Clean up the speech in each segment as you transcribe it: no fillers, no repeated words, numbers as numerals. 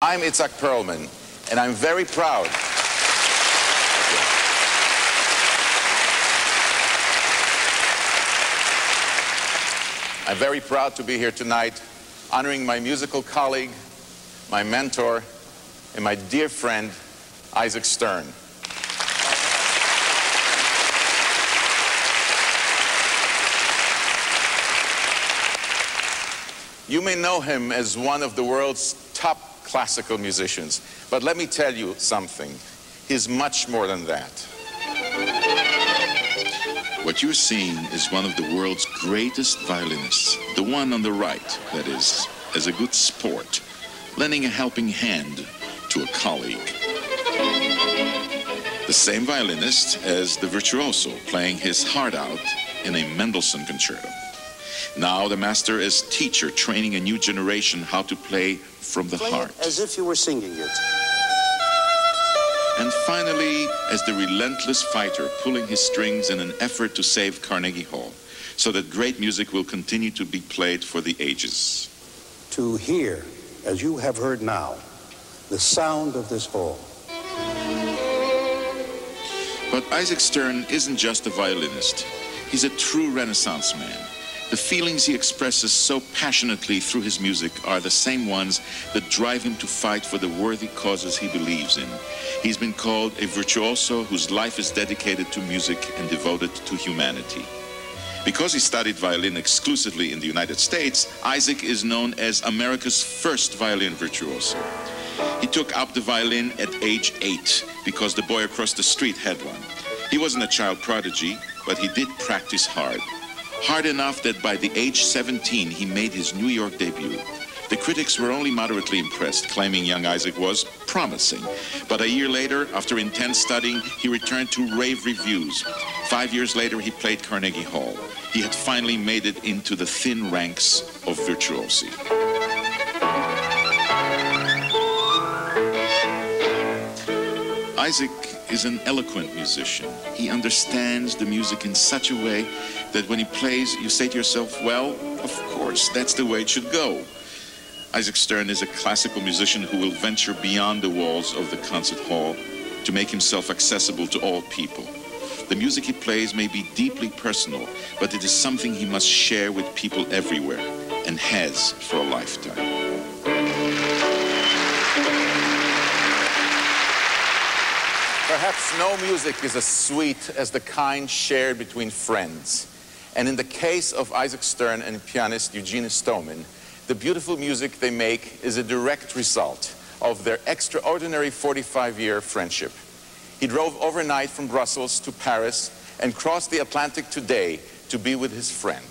I'm Itzhak Perlman, and I'm very proud. I'm very proud to be here tonight, honoring my musical colleague, my mentor, and my dear friend, Isaac Stern. You may know him as one of the world's top classical musicians, but let me tell you something. He's much more than that. What you're seeing is one of the world's greatest violinists, the one on the right, that is, as a good sport, lending a helping hand to a colleague. The same violinist as the virtuoso playing his heart out in a Mendelssohn concerto. Now the master is teacher, training a new generation how to play from the heart. It as if you were singing it. And finally, as the relentless fighter pulling his strings in an effort to save Carnegie Hall, so that great music will continue to be played for the ages. To hear, as you have heard now, the sound of this hall. But Isaac Stern isn't just a violinist. He's a true Renaissance man. The feelings he expresses so passionately through his music are the same ones that drive him to fight for the worthy causes he believes in. He's been called a virtuoso whose life is dedicated to music and devoted to humanity. Because he studied violin exclusively in the United States, Isaac is known as America's first violin virtuoso. He took up the violin at age 8 because the boy across the street had one. He wasn't a child prodigy, but he did practice hard. Hard enough that by the age 17, he made his New York debut. The critics were only moderately impressed, claiming young Isaac was promising. But a year later, after intense studying, he returned to rave reviews. 5 years later, he played Carnegie Hall. He had finally made it into the thin ranks of virtuosi. Isaac is an eloquent musician. He understands the music in such a way that when he plays, you say to yourself, well, of course, that's the way it should go. Isaac Stern is a classical musician who will venture beyond the walls of the concert hall to make himself accessible to all people. The music he plays may be deeply personal, but it is something he must share with people everywhere, and has for a lifetime. Perhaps no music is as sweet as the kind shared between friends. And in the case of Isaac Stern and pianist Eugene Istomin, the beautiful music they make is a direct result of their extraordinary 45-year friendship. He drove overnight from Brussels to Paris and crossed the Atlantic today to be with his friend.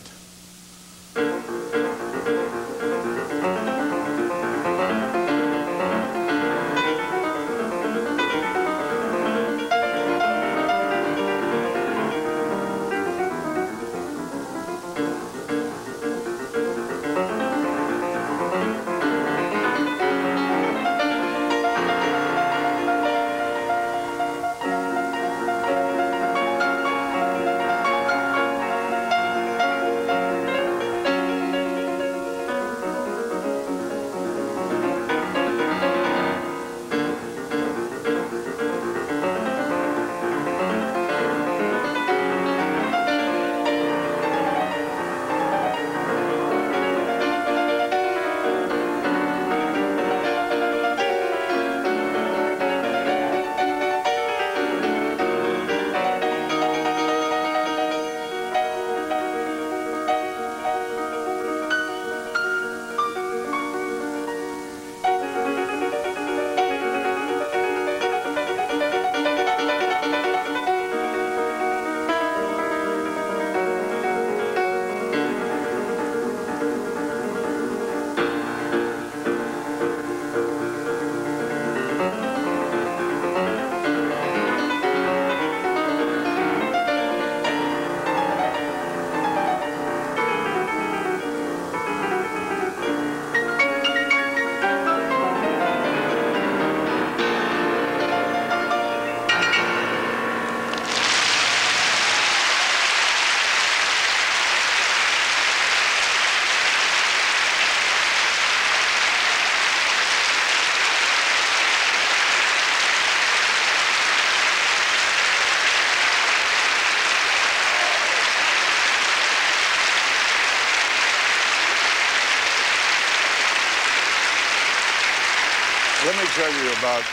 Let me tell you about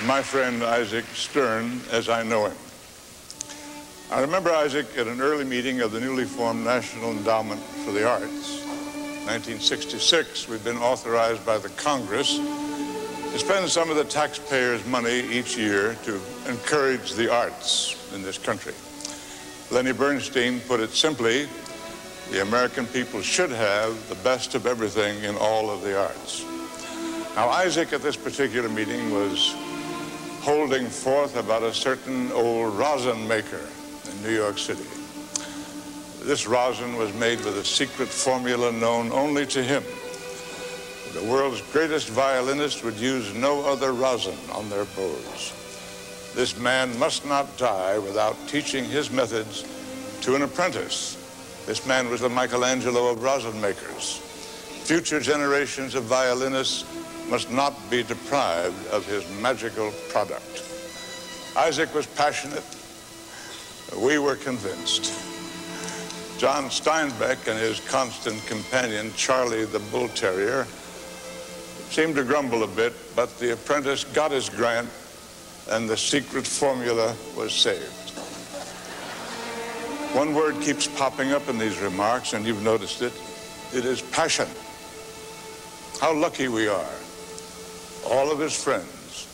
my friend Isaac Stern as I know him. I remember Isaac at an early meeting of the newly formed National Endowment for the Arts. 1966, we've been authorized by the Congress to spend some of the taxpayers' money each year to encourage the arts in this country. Lenny Bernstein put it simply, the American people should have the best of everything in all of the arts. Now, Isaac at this particular meeting was holding forth about a certain old rosin maker in New York City. This rosin was made with a secret formula known only to him. The world's greatest violinists would use no other rosin on their bows. This man must not die without teaching his methods to an apprentice. This man was the Michelangelo of rosin makers. Future generations of violinists must not be deprived of his magical product. Isaac was passionate. We were convinced. John Steinbeck and his constant companion, Charlie the Bull Terrier, seemed to grumble a bit, but the apprentice got his grant and the secret formula was saved. One word keeps popping up in these remarks, and you've noticed it. It is passion. How lucky we are. All of his friends,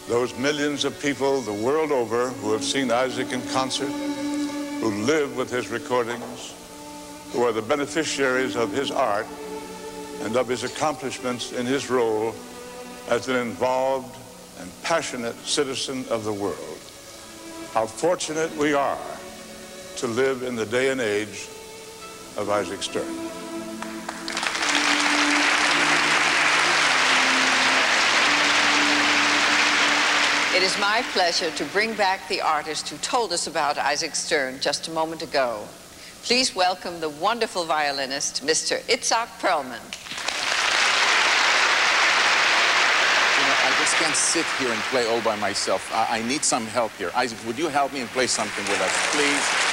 those millions of people the world over who have seen Isaac in concert, who live with his recordings, who are the beneficiaries of his art and of his accomplishments in his role as an involved and passionate citizen of the world. How fortunate we are to live in the day and age of Isaac Stern. It is my pleasure to bring back the artist who told us about Isaac Stern just a moment ago. Please welcome the wonderful violinist, Mr. Itzhak Perlman. You know, I just can't sit here and play all by myself. I need some help here. Isaac, would you help me and play something with us, please?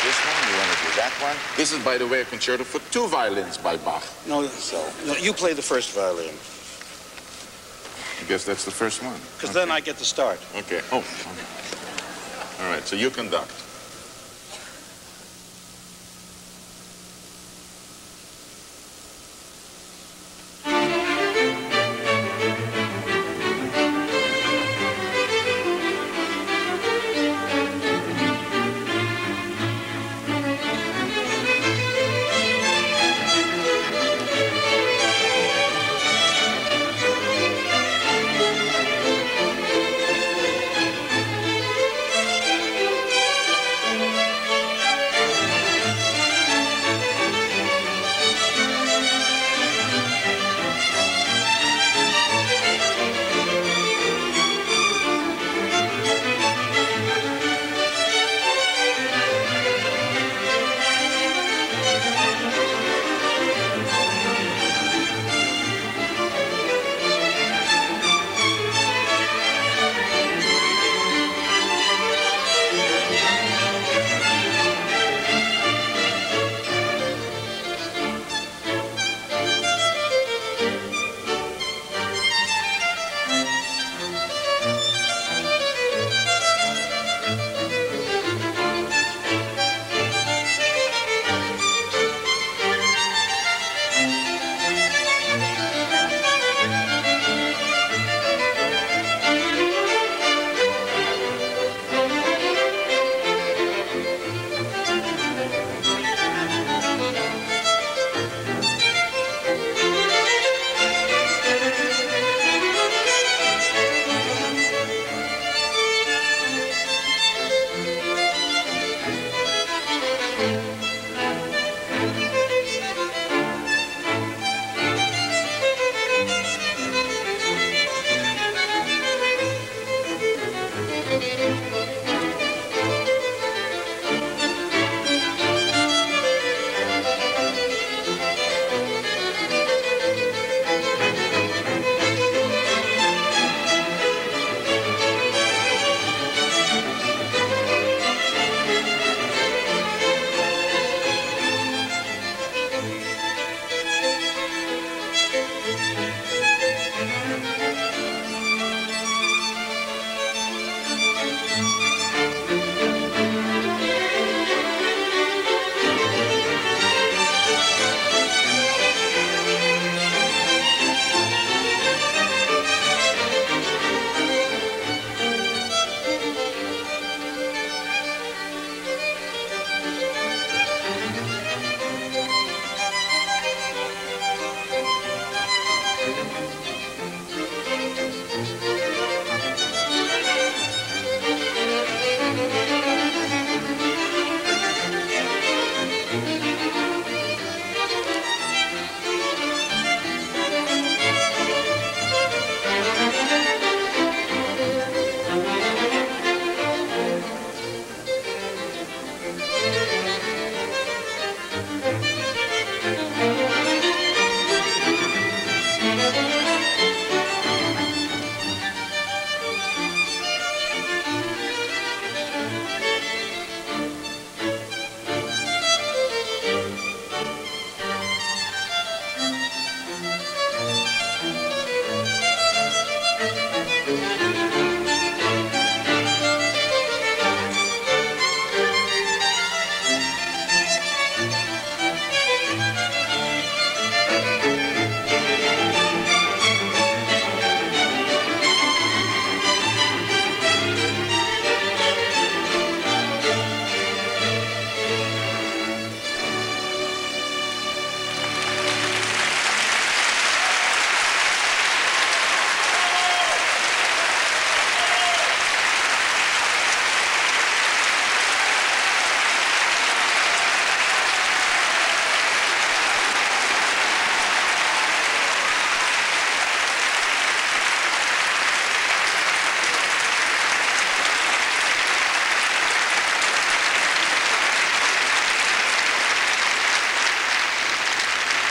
This one, you want to do that one? This is, by the way, a concerto for 2 violins by Bach. No, you play the first violin. I guess that's the first one. Because then I get to start. Okay. Oh, okay. All right, so you conduct.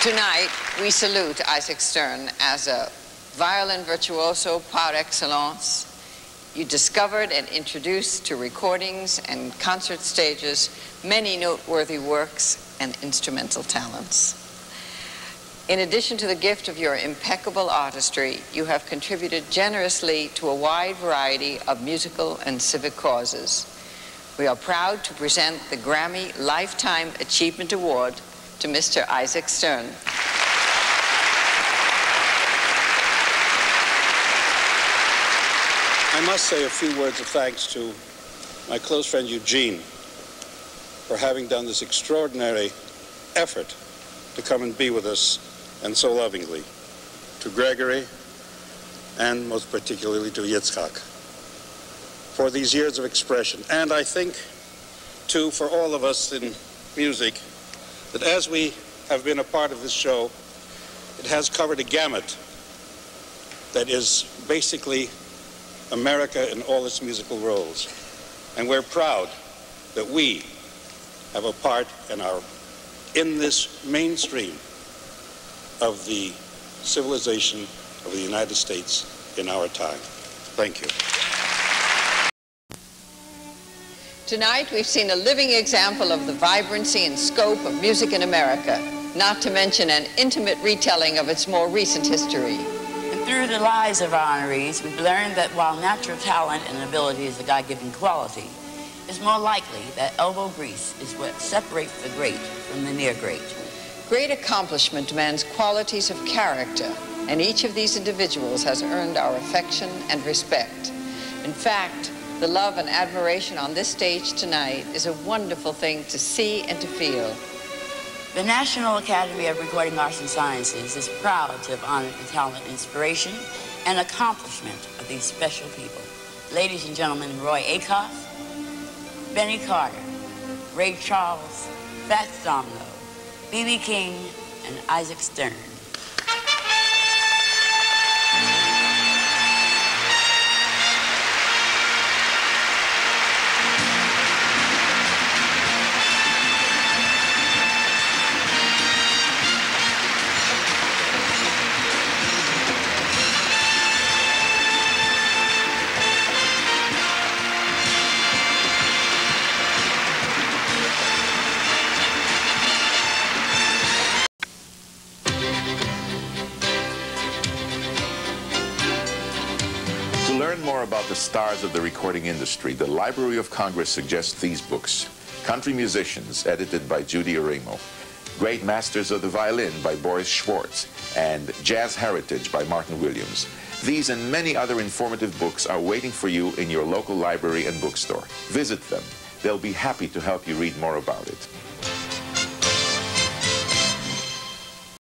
Tonight, we salute Isaac Stern as a violin virtuoso par excellence. You discovered and introduced to recordings and concert stages many noteworthy works and instrumental talents. In addition to the gift of your impeccable artistry, you have contributed generously to a wide variety of musical and civic causes. We are proud to present the Grammy Lifetime Achievement Award to Mr. Isaac Stern. I must say a few words of thanks to my close friend Eugene for having done this extraordinary effort to come and be with us, and so lovingly. To Gregory, and most particularly to Itzhak, for these years of expression. And I think, too, for all of us in music, that as we have been a part of this show, it has covered a gamut that is basically America in all its musical roles. And we're proud that we have a part in this mainstream of the civilization of the United States in our time. Thank you. Tonight, we've seen a living example of the vibrancy and scope of music in America, not to mention an intimate retelling of its more recent history. Through the lives of our honorees, we've learned that while natural talent and ability is a God-given quality, it's more likely that elbow grease is what separates the great from the near great. Great accomplishment demands qualities of character, and each of these individuals has earned our affection and respect. In fact, the love and admiration on this stage tonight is a wonderful thing to see and to feel. The National Academy of Recording Arts and Sciences is proud to have honored the talent, inspiration, and accomplishment of these special people. Ladies and gentlemen, Roy Acuff, Benny Carter, Ray Charles, Fats Domino, B.B. King, and Isaac Stern. To learn more about the stars of the recording industry, the Library of Congress suggests these books: Country Musicians, edited by Judy Arimo; Great Masters of the Violin by Boris Schwartz; and Jazz Heritage by Martin Williams. These and many other informative books are waiting for you in your local library and bookstore. Visit them. They'll be happy to help you read more about it.